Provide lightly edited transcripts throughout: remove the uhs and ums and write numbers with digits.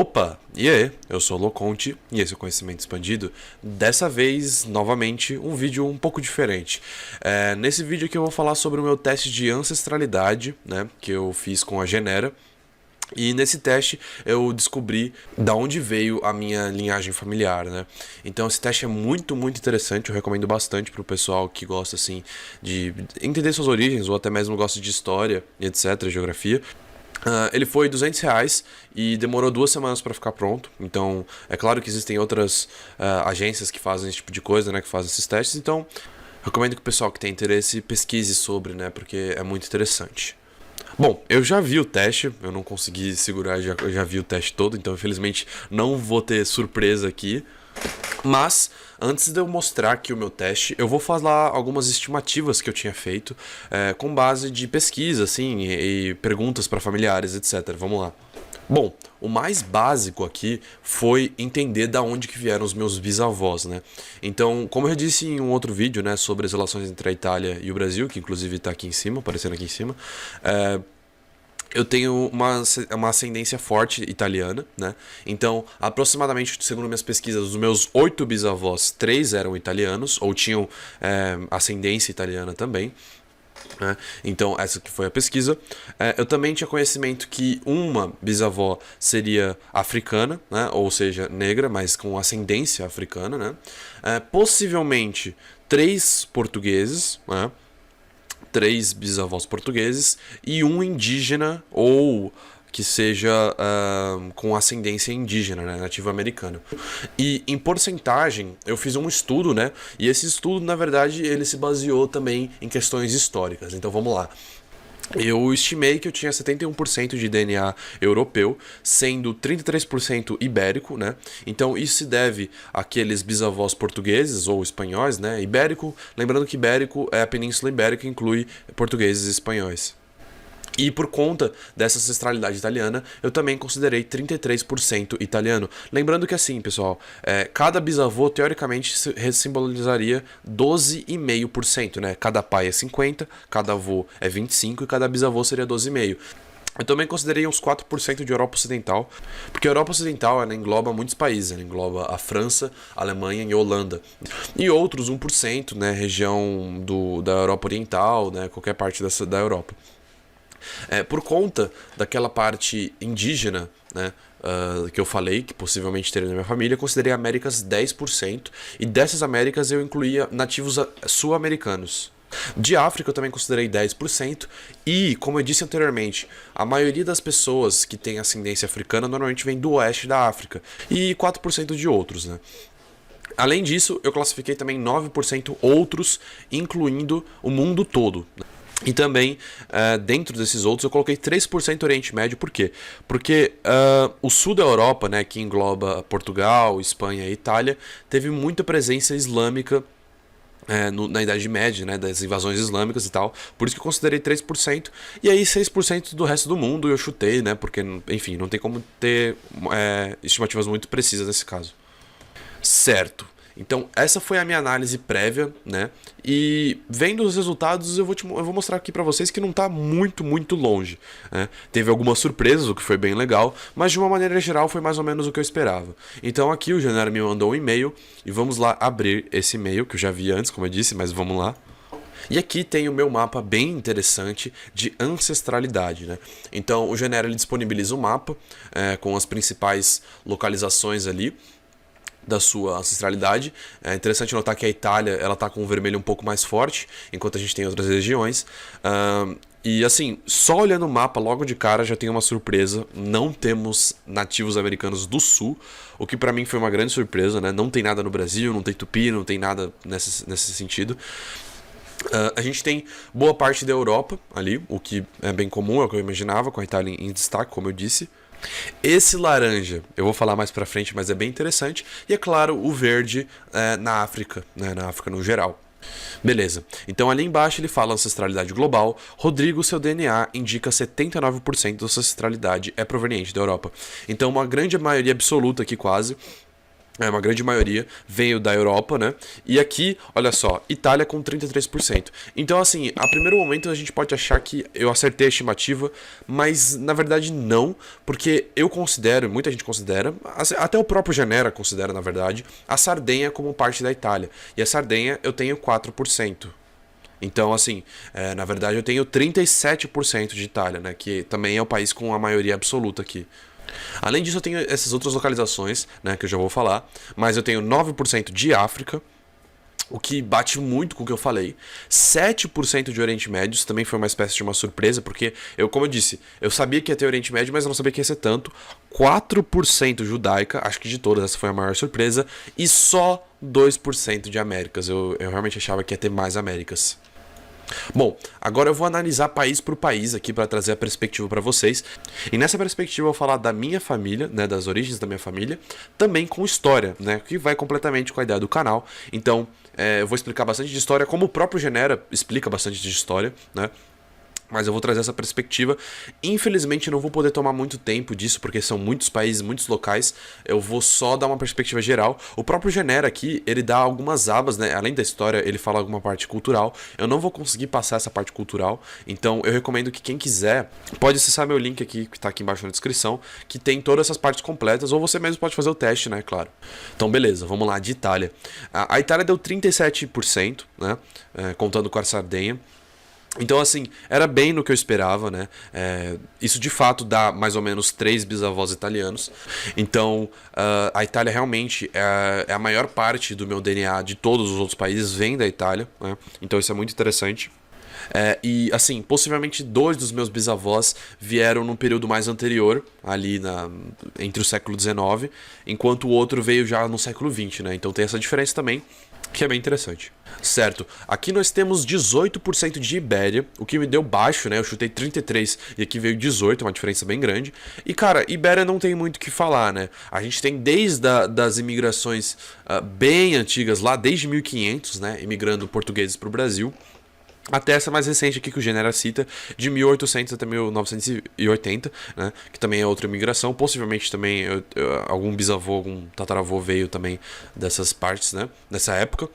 Opa! E aí? Eu sou o Loconte e esse é o Conhecimento Expandido. Dessa vez, novamente, um vídeo um pouco diferente. Nesse vídeo aqui eu vou falar sobre o meu teste de ancestralidade, né, que eu fiz com a Genera. E nesse teste eu descobri da onde veio a minha linhagem familiar, né? Então esse teste é muito interessante, eu recomendo bastante para o pessoal que gosta assim de entender suas origens ou até mesmo gosta de história, etc, geografia. Ele foi R$ 200 e demorou 2 semanas para ficar pronto. Então é claro que existem outras agências que fazem esse tipo de coisa, né? Que fazem esses testes. Então recomendo que o pessoal que tem interesse pesquise sobre, né? Porque é muito interessante. Bom, eu já vi o teste, eu não consegui segurar, eu já vi o teste todo, então infelizmente não vou ter surpresa aqui. Mas, antes de eu mostrar aqui o meu teste, eu vou falar algumas estimativas que eu tinha feito com base de pesquisa, assim, e perguntas para familiares, etc. Vamos lá. Bom, o mais básico aqui foi entender da onde que vieram os meus bisavós, né? Então, como eu disse em um outro vídeo, né, sobre as relações entre a Itália e o Brasil, que inclusive está aqui em cima, aparecendo aqui em cima, eu tenho uma ascendência forte italiana, né? Então, aproximadamente, segundo minhas pesquisas, dos meus 8 bisavós, 3 eram italianos, ou tinham ascendência italiana também. Então essa que foi a pesquisa. Eu também tinha conhecimento que uma bisavó seria africana, né? Ou seja, negra, mas com ascendência africana, né? Possivelmente 3 portugueses, né? 3 bisavós portugueses e um indígena ou que seja com ascendência indígena, né, nativa americana. E em porcentagem, eu fiz um estudo, né? E esse estudo, na verdade, ele se baseou também em questões históricas. Então vamos lá. Eu estimei que eu tinha 71% de DNA europeu, sendo 33% ibérico, né? Então isso se deve àqueles bisavós portugueses ou espanhóis, né? Ibérico, lembrando que ibérico é a Península Ibérica, inclui portugueses e espanhóis. E por conta dessa ancestralidade italiana, eu também considerei 33% italiano. Lembrando que assim, pessoal, cada bisavô, teoricamente, simbolizaria 12,5%, né? Cada pai é 50%, cada avô é 25% e cada bisavô seria 12,5%. Eu também considerei uns 4% de Europa Ocidental, porque a Europa Ocidental ela engloba muitos países, ela engloba a França, a Alemanha e a Holanda. E outros 1%, né, região da Europa Oriental, né, qualquer parte da Europa. Por conta daquela parte indígena, né, que eu falei, que possivelmente teria na minha família, eu considerei Américas 10%, e dessas Américas eu incluía nativos sul-americanos. De África eu também considerei 10%, e, como eu disse anteriormente, a maioria das pessoas que têm ascendência africana normalmente vem do oeste da África, e 4% de outros, né? Além disso, eu classifiquei também 9% outros, incluindo o mundo todo. E também, dentro desses outros, eu coloquei 3% Oriente Médio. Por quê? Porque o sul da Europa, né, que engloba Portugal, Espanha e Itália, teve muita presença islâmica na Idade Média, né, das invasões islâmicas e tal. Por isso que eu considerei 3%. E aí 6% do resto do mundo eu chutei, né, porque, enfim, não tem como ter estimativas muito precisas nesse caso. Certo. Então essa foi a minha análise prévia, né? E vendo os resultados eu vou mostrar aqui pra vocês que não tá muito longe, né? Teve algumas surpresas, o que foi bem legal, mas de uma maneira geral foi mais ou menos o que eu esperava. Então aqui o Genera me mandou um e-mail e vamos lá abrir esse e-mail que eu já vi antes, como eu disse, mas vamos lá. E aqui tem o meu mapa bem interessante de ancestralidade, né? Então o Genera ele disponibiliza um mapa com as principais localizações ali da sua ancestralidade. É interessante notar que a Itália ela tá com o vermelho um pouco mais forte, enquanto a gente tem outras regiões. E assim, só olhando o mapa logo de cara já tem uma surpresa. Não temos nativos americanos do sul, o que pra mim foi uma grande surpresa, né? Não tem nada no Brasil, não tem tupi, não tem nada nesse sentido. A gente tem boa parte da Europa ali, o que é bem comum, é o que eu imaginava, com a Itália em destaque, como eu disse. Esse laranja, eu vou falar mais pra frente, mas é bem interessante. E é claro, o verde na África, né, na África no geral. Beleza, então ali embaixo ele fala ancestralidade global. Rodrigo, seu DNA indica 79% da sua ancestralidade é proveniente da Europa. Então uma grande maioria absoluta aqui quase uma grande maioria veio da Europa, né? E aqui, olha só, Itália com 33%. Então, assim, a primeiro momento a gente pode achar que eu acertei a estimativa, mas na verdade não, porque eu considero, muita gente considera, até o próprio Genera considera, na verdade, a Sardenha como parte da Itália. E a Sardenha eu tenho 4%. Então, assim, na verdade eu tenho 37% de Itália, né? Que também é o país com a maioria absoluta aqui. Além disso, eu tenho essas outras localizações, né, que eu já vou falar, mas eu tenho 9% de África, o que bate muito com o que eu falei. 7% de Oriente Médio, isso também foi uma espécie de uma surpresa, porque como eu disse, eu sabia que ia ter Oriente Médio, mas eu não sabia que ia ser tanto. 4% judaica, acho que de todas essa foi a maior surpresa, e só 2% de Américas. Eu realmente achava que ia ter mais Américas. Bom, agora eu vou analisar país por país aqui para trazer a perspectiva para vocês. E nessa perspectiva eu vou falar da minha família, né, das origens da minha família, também com história, né, que vai completamente com a ideia do canal. Então, eu vou explicar bastante de história, como o próprio Genera explica bastante de história, né? Mas eu vou trazer essa perspectiva. Infelizmente não vou poder tomar muito tempo disso, porque são muitos países, muitos locais. Eu vou só dar uma perspectiva geral. O próprio Genera aqui, ele dá algumas abas, né? Além da história, ele fala alguma parte cultural. Eu não vou conseguir passar essa parte cultural. Então eu recomendo que quem quiser, pode acessar meu link aqui, que está aqui embaixo na descrição, que tem todas essas partes completas, ou você mesmo pode fazer o teste, né? Claro. Então beleza, vamos lá, de Itália. A Itália deu 37%, né? Contando com a Sardenha. Então, assim, era bem no que eu esperava, né? Isso de fato dá mais ou menos 3 bisavós italianos. Então, a Itália realmente é a maior parte do meu DNA de todos os outros países vem da Itália, né? Então, isso é muito interessante. E, assim, possivelmente 2 dos meus bisavós vieram num período mais anterior, ali entre o século XIX, enquanto o outro veio já no século XX, né? Então tem essa diferença também, que é bem interessante. Certo, aqui nós temos 18% de Ibéria, o que me deu baixo, né? Eu chutei 33 e aqui veio 18, uma diferença bem grande. E cara, Ibéria não tem muito o que falar, né? A gente tem desde das imigrações bem antigas lá, desde 1500, né? Imigrando portugueses para o Brasil. Até essa mais recente aqui que o Genera cita, de 1800 até 1980, né, que também é outra imigração. Possivelmente também algum bisavô, algum tataravô veio também dessas partes, né, nessa época.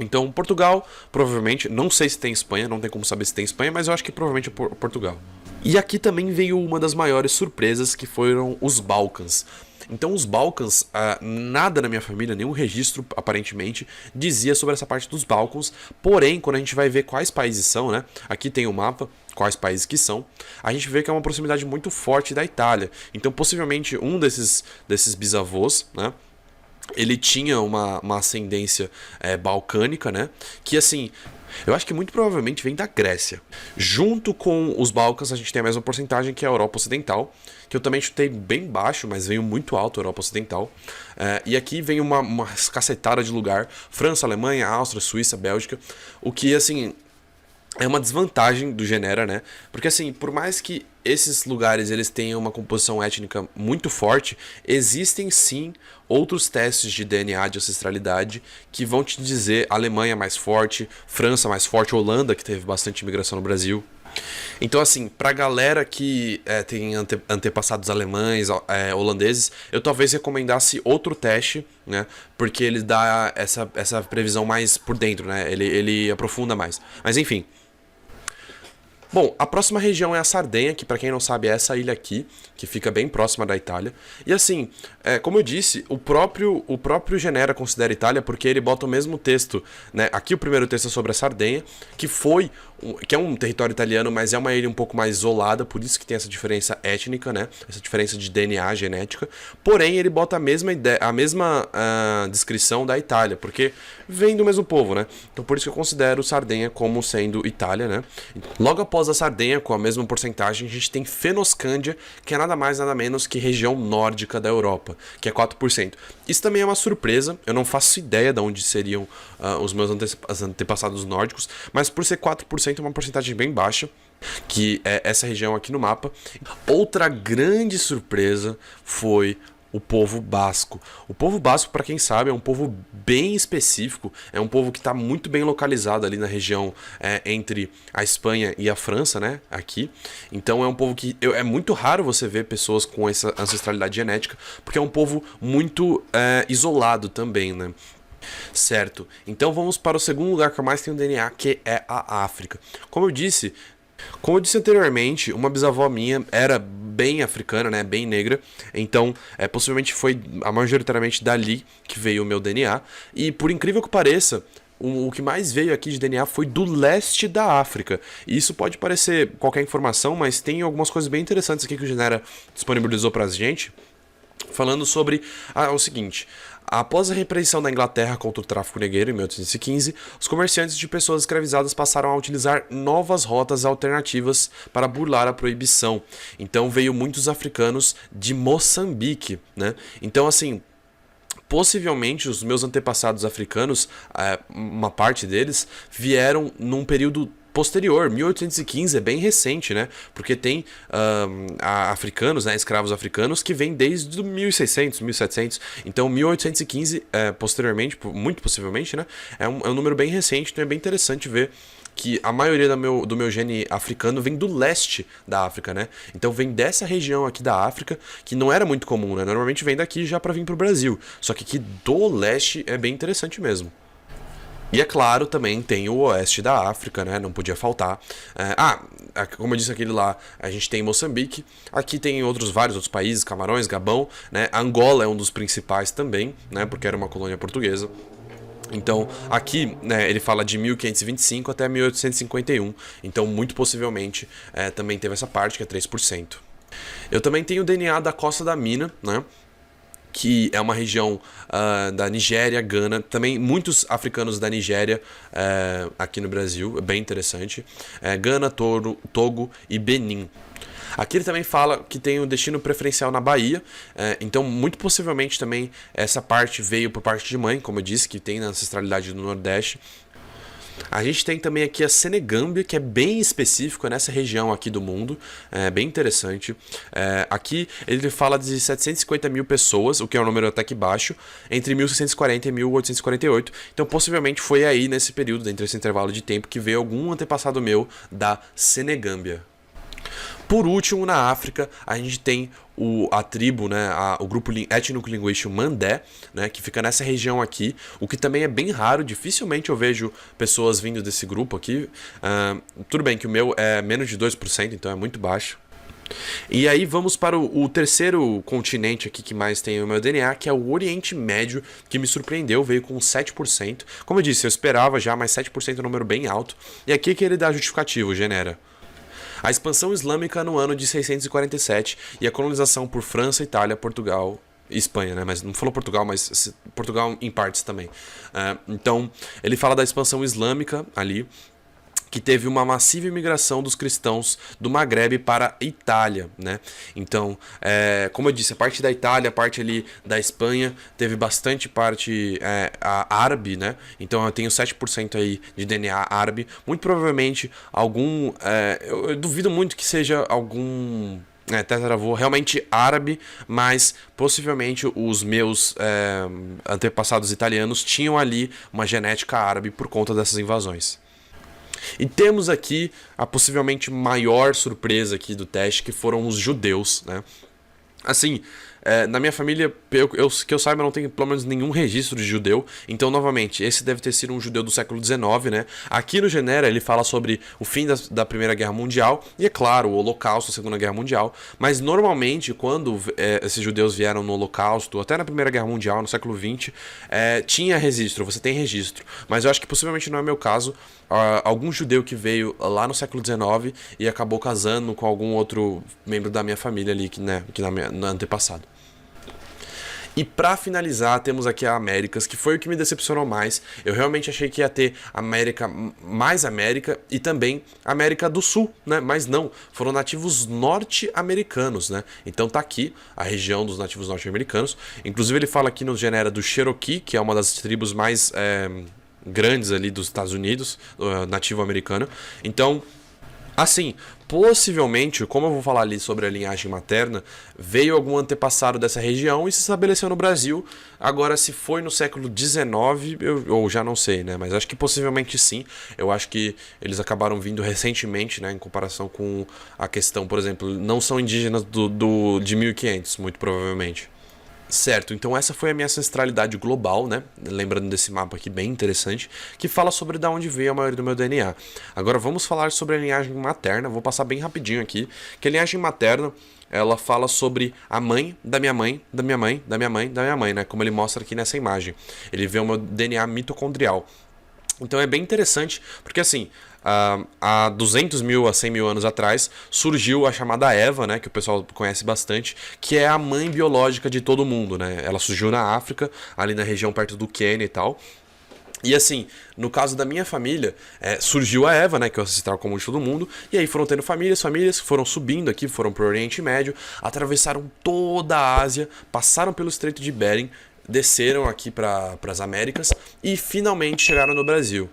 Então, Portugal, provavelmente, não sei se tem Espanha, não tem como saber se tem Espanha, mas eu acho que provavelmente é Portugal. E aqui também veio uma das maiores surpresas, que foram os Balcãs. Então os Balcãs, nada na minha família, nenhum registro aparentemente dizia sobre essa parte dos Balcãs. Porém, quando a gente vai ver quais países são, né? Aqui tem o mapa, quais países que são, a gente vê que é uma proximidade muito forte da Itália. Então possivelmente um desses bisavôs, né? Ele tinha uma ascendência balcânica, né? Que assim, eu acho que muito provavelmente vem da Grécia. Junto com os Balcãs, a gente tem a mesma porcentagem que a Europa Ocidental, que eu também chutei bem baixo, mas veio muito alto a Europa Ocidental. E aqui vem uma cacetada de lugar: França, Alemanha, Áustria, Suíça, Bélgica. O que, assim, é uma desvantagem do Genera, né? Porque, assim, por mais que esses lugares eles tenham uma composição étnica muito forte, existem sim outros testes de DNA de ancestralidade que vão te dizer Alemanha mais forte, França mais forte, Holanda, que teve bastante imigração no Brasil. Então, assim, pra galera que tem antepassados alemães, holandeses, eu talvez recomendasse outro teste, né? Porque ele dá essa previsão mais por dentro, né? Ele aprofunda mais. Mas, enfim. Bom, a próxima região é a Sardenha, que pra quem não sabe é essa ilha aqui, que fica bem próxima da Itália. E assim, como eu disse, o próprio Genera considera Itália porque ele bota o mesmo texto, né? Aqui o primeiro texto é sobre a Sardenha, que é um território italiano, mas é uma ilha um pouco mais isolada, por isso que tem essa diferença étnica, né? Essa diferença de DNA, genética. Porém, ele bota a mesma descrição da Itália, porque vem do mesmo povo, né? Então por isso que eu considero Sardenha como sendo Itália, né? Logo após a Sardenha, com a mesma porcentagem, a gente tem Fennoscândia, que é nada mais nada menos que região nórdica da Europa, que é 4%. Isso também é uma surpresa, eu não faço ideia de onde seriam os meus antepassados nórdicos, mas por ser 4% é uma porcentagem bem baixa, que é essa região aqui no mapa. Outra grande surpresa foi o povo basco. O povo basco, para quem sabe, é um povo bem específico, é um povo que está muito bem localizado ali na região entre a Espanha e a França, né, aqui. Então é um povo que é muito raro você ver pessoas com essa ancestralidade genética, porque é um povo muito isolado também, né. Certo, então vamos para o segundo lugar que eu mais tenho DNA, que é a África. Como eu disse anteriormente, uma bisavó minha era bem africana, né, bem negra, então possivelmente foi majoritariamente dali que veio o meu DNA, e por incrível que pareça, o que mais veio aqui de DNA foi do leste da África. E isso pode parecer qualquer informação, mas tem algumas coisas bem interessantes aqui que o Genera disponibilizou pra gente, falando sobre o seguinte: após a repressão da Inglaterra contra o tráfico negreiro em 1815, os comerciantes de pessoas escravizadas passaram a utilizar novas rotas alternativas para burlar a proibição. Então veio muitos africanos de Moçambique, né? Então assim, possivelmente os meus antepassados africanos, uma parte deles, vieram num período posterior. 1815 é bem recente, né? Porque tem africanos, né, escravos africanos, que vêm desde 1600, 1700. Então 1815, posteriormente, muito possivelmente, né, é um número bem recente. Então é bem interessante ver que a maioria do meu gene africano vem do leste da África, né? Então vem dessa região aqui da África, que não era muito comum, né? Normalmente vem daqui já para vir pro Brasil. Só que aqui do leste é bem interessante mesmo. E é claro, também tem o oeste da África, né? Não podia faltar. Como eu disse aquele lá, a gente tem Moçambique. Aqui tem vários outros países, Camarões, Gabão, né? Angola é um dos principais também, né? Porque era uma colônia portuguesa. Então, aqui, né, ele fala de 1525 até 1851. Então, muito possivelmente, também teve essa parte, que é 3%. Eu também tenho o DNA da Costa da Mina, né? Que é uma região da Nigéria, Gana, também muitos africanos da Nigéria aqui no Brasil, é bem interessante. Gana, Togo e Benin. Aqui ele também fala que tem um destino preferencial na Bahia, então muito possivelmente também essa parte veio por parte de mãe, como eu disse, que tem na ancestralidade do Nordeste. A gente tem também aqui a Senegâmbia, que é bem específico nessa região aqui do mundo, é bem interessante. Aqui ele fala de 750 mil pessoas, o que é um número até que baixo, entre 1640 e 1848. Então possivelmente foi aí nesse período, entre esse intervalo de tempo, que veio algum antepassado meu da Senegâmbia. Por último, na África, a gente tem a tribo, né, o grupo étnico-linguístico Mandé, né, que fica nessa região aqui, o que também é bem raro, dificilmente eu vejo pessoas vindo desse grupo aqui. Tudo bem que o meu é menos de 2%, então é muito baixo. E aí vamos para o terceiro continente aqui que mais tem o meu DNA, que é o Oriente Médio, que me surpreendeu, veio com 7%. Como eu disse, eu esperava já, mas 7% é um número bem alto. E aqui que ele dá justificativo, Genera. A expansão islâmica no ano de 647 e a colonização por França, Itália, Portugal e Espanha, né? Mas não falou Portugal, mas Portugal em partes também. Então, ele fala da expansão islâmica ali, que teve uma massiva imigração dos cristãos do Maghreb para a Itália, né? Então, como eu disse, a parte da Itália, a parte ali da Espanha, teve bastante parte árabe, né? Então eu tenho 7% aí de DNA árabe. Muito provavelmente eu duvido muito que seja algum tetaravô realmente árabe, mas possivelmente os meus antepassados italianos tinham ali uma genética árabe por conta dessas invasões. E temos aqui a possivelmente maior surpresa aqui do teste, que foram os judeus, né? Assim, na minha família, que eu saiba, não tem pelo menos nenhum registro de judeu. Então, novamente, esse deve ter sido um judeu do século XIX, né? Aqui no Genera ele fala sobre o fim da Primeira Guerra Mundial e, é claro, o Holocausto, a Segunda Guerra Mundial. Mas, normalmente, quando esses judeus vieram no Holocausto, até na Primeira Guerra Mundial, no século XX, tinha registro, você tem registro. Mas eu acho que possivelmente não é meu caso. Algum judeu que veio lá no século XIX e acabou casando com algum outro membro da minha família ali, que no antepassado. E pra finalizar, temos aqui a Américas, que foi o que me decepcionou mais. Eu realmente achei que ia ter mais América e também América do Sul, né? Mas não, foram nativos norte-americanos, né? Então tá aqui a região dos nativos norte-americanos. Inclusive ele fala aqui no Genera do Cherokee, que é uma das tribos mais grandes ali dos Estados Unidos, nativo americano. Então, Assim, possivelmente, como eu vou falar ali sobre a linhagem materna, veio algum antepassado dessa região e se estabeleceu no Brasil. Agora, se foi no século XIX, eu já não sei, né? Mas acho que possivelmente sim. Eu acho que eles acabaram vindo recentemente, né? Em comparação com a questão, por exemplo, não são indígenas de 1500, muito provavelmente. Certo, então essa foi a minha ancestralidade global, né? Lembrando desse mapa aqui bem interessante, que fala sobre de onde veio a maioria do meu DNA. Agora vamos falar sobre a linhagem materna, vou passar bem rapidinho aqui, que a linhagem materna, ela fala sobre a mãe da minha mãe, da minha mãe, da minha mãe, da minha mãe, né? Como ele mostra aqui nessa imagem. Ele vê o meu DNA mitocondrial. Então é bem interessante, porque assim, há 200 mil a 100 mil anos atrás, surgiu a chamada Eva, né, que o pessoal conhece bastante, que é a mãe biológica de todo mundo, né? Ela surgiu na África, ali na região perto do Quênia e tal. E assim, no caso da minha família, surgiu a Eva, né, que é o ancestral comum de todo mundo, e aí foram tendo famílias que foram subindo aqui, foram para o Oriente Médio, atravessaram toda a Ásia, passaram pelo Estreito de Bering, desceram aqui para as Américas e finalmente chegaram no Brasil.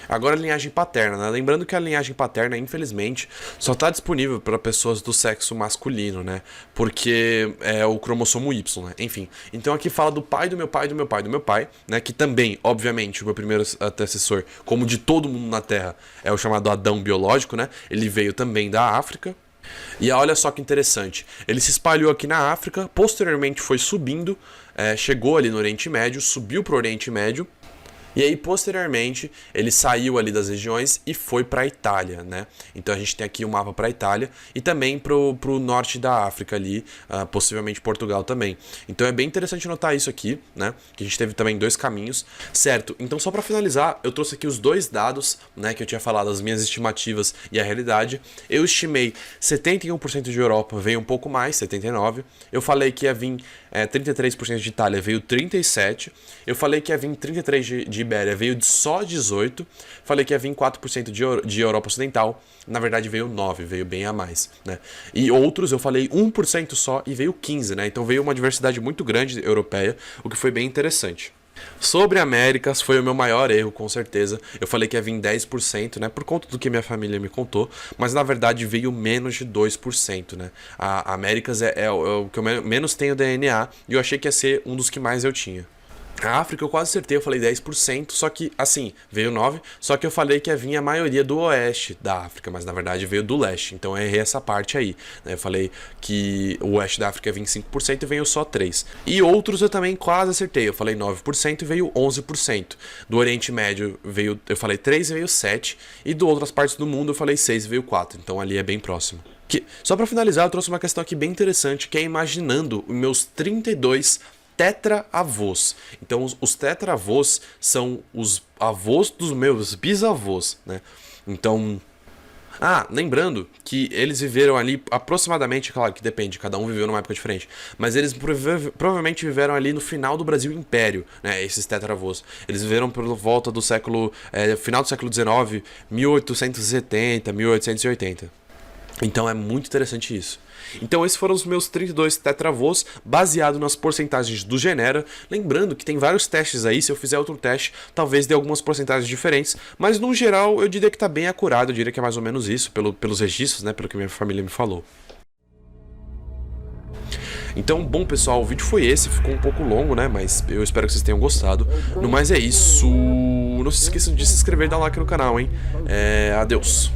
Agora a linhagem paterna, né? Lembrando que a linhagem paterna, infelizmente, só está disponível para pessoas do sexo masculino, né? Porque é o cromossomo Y, né? Enfim. Então aqui fala do pai do meu pai, do meu pai, do meu pai, né? Que também, obviamente, o meu primeiro antecessor, como de todo mundo na Terra, é o chamado Adão biológico, né? Ele veio também da África. E olha só que interessante, ele se espalhou aqui na África, posteriormente foi subindo, chegou ali no Oriente Médio, subiu para o Oriente Médio, e aí, posteriormente, ele saiu ali das regiões e foi para a Itália, né? Então a gente tem aqui um mapa para a Itália e também para o norte da África ali, possivelmente Portugal também. Então é bem interessante notar isso aqui, né? Que a gente teve também dois caminhos, certo? Então só para finalizar, eu trouxe aqui os dois dados, né? Que eu tinha falado, as minhas estimativas e a realidade. Eu estimei 71% de Europa, veio um pouco mais, 79%. Eu falei que ia vir 33% de Itália, veio 37%. Eu falei que ia vir 33% de Ibéria, veio só 18%. Falei que ia vir 4% de Europa Ocidental, na verdade veio 9%, veio bem a mais, né? E outros eu falei 1% só e veio 15%, né? Então veio uma diversidade muito grande europeia, o que foi bem interessante. Sobre Américas, foi o meu maior erro, com certeza. Eu falei que ia vir 10%, né? Por conta do que minha família me contou. Mas na verdade veio menos de 2%, né? A Américas é o que eu menos tenho DNA. E eu achei que ia ser um dos que mais eu tinha. A África eu quase acertei, eu falei 10%, só que, assim, veio 9%, só que eu falei que ia vir a maioria do oeste da África, mas na verdade veio do leste, então eu errei essa parte aí, né? Eu falei que o oeste da África ia vir 5% e veio só 3%. E outros eu também quase acertei, eu falei 9% e veio 11%. Do Oriente Médio eu falei 3% e veio 7%, e de outras partes do mundo eu falei 6% e veio 4%, então ali é bem próximo. Só para finalizar, eu trouxe uma questão aqui bem interessante, que é imaginando os meus 32 tetra-avós. Então, os tetra-avós são os avós dos meus bisavós, né? Então, lembrando que eles viveram ali aproximadamente, claro que depende, cada um viveu numa época diferente, mas eles provavelmente viveram ali no final do Brasil Império, né, esses tetravôs. Eles viveram por volta do final do século XIX, 1870, 1880. Então é muito interessante isso. Então esses foram os meus 32 tetravôs, baseado nas porcentagens do Genera. Lembrando que tem vários testes aí, se eu fizer outro teste, talvez dê algumas porcentagens diferentes. Mas no geral eu diria que está bem acurado, eu diria que é mais ou menos isso, pelos registros, né, pelo que minha família me falou. Então, bom pessoal, o vídeo foi esse, ficou um pouco longo, né, mas eu espero que vocês tenham gostado. No mais é isso, não se esqueçam de se inscrever e dar like no canal, hein. Adeus.